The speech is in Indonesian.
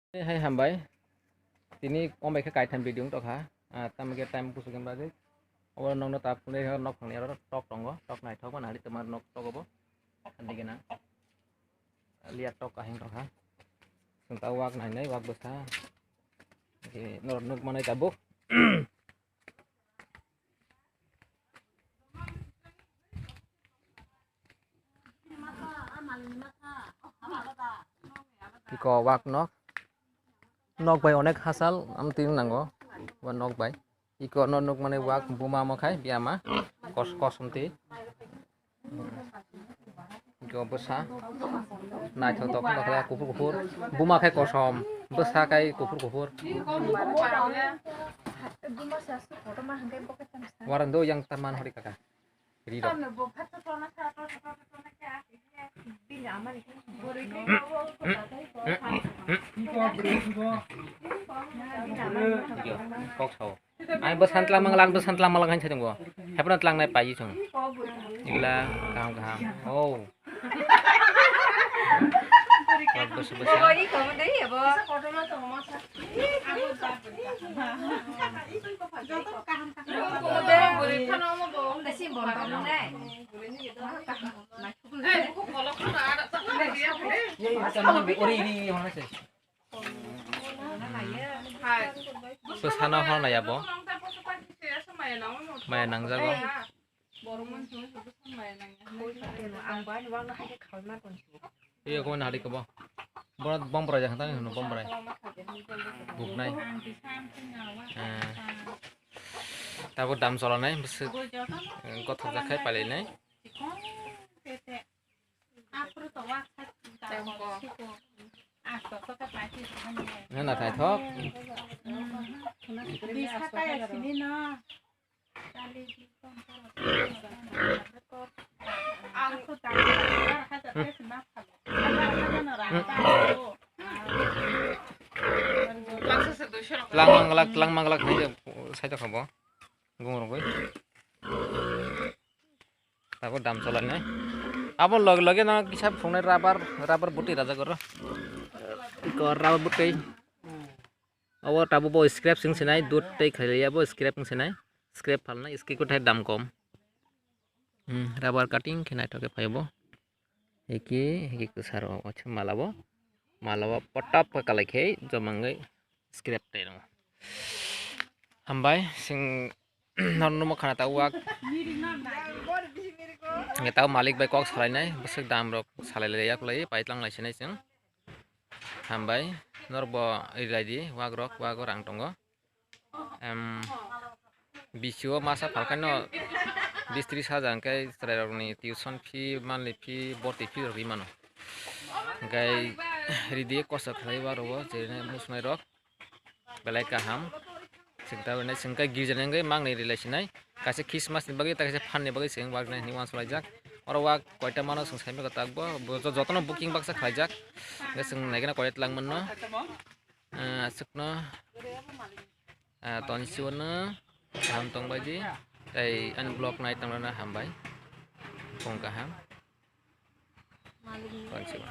Hai hambai, tini om baik kai tham video tok ha. Tam ke time pusukan bagi. Awal nong no tap ne nok phang ne ro tok tong go, tok nai thok ban hari temar nok tok go. Andi gena. Lihat tok ka hing tok ha. Sung ta wak nai wak besa. Oke, nor nuk manai tabuk. Iko wak nok bay onek hasal am tin nango wan nok bay iko nok mane wak buma mo khai biama kos umti iko besa nai thok tok kala kupur buma khai kosom besa kai kupur warando yang taman hori kakak ri dok kok sau ai besan telah manglang han chadung go hepna tlang nai pai chung ila kaham oh bes Susana hol na yabo maya nang jago iya ko na hari ko ba borat bom pra jang tang no bom pra buk nai তারপর দাম চলা নাই কথা দেখাই পালি নাই না থাই থক lang manglak hai sai to khabo gong roi তারপর দাম চলা নাই আবার লগে লগে না কিসব ফোনে রাবার বুটি রাজা কর রাবার বুটি আবার টাবু বো স্ক্র্যাপ সিং সিনাই দুধ টাই খাইলিয়া বো স্ক্র্যাপিং সিনাই স্ক্র্যাপ ফালনা इसकी को थाय दाम कम রাবার কাটিং খেনাই টকে পাইবো एकी को सारो अच्छा मालाबो पट्टा पकालाय खे जमंगै स्क्र्याप टाइ रंग हामबाय सिं नरनम खाना ता वाक ngetaw malik bai kok salainai besek dam rok salailai yak lai paitlang lai sinai sing hambai norbo ilaidi wag rang tongo bisio masa falkano 20-30,000 kai strarokni tuition fee monthly fee borti fee rok imano gai ridi kosa khlai waro jene musnai rok belai kaham singta benai singkai girjanengai mangnai relationai kaise Christmas ni bagi ta kaise fan ni bagi sing wag nai ni wan sulaijak oro wag koita mano sing saime ka takbo jotono booking baksa khlaijak ge sing naigena koit langmanno sukno tonsiwno ham tongbaji tai unblock nai tangrana hambai kong kaham tonsiwno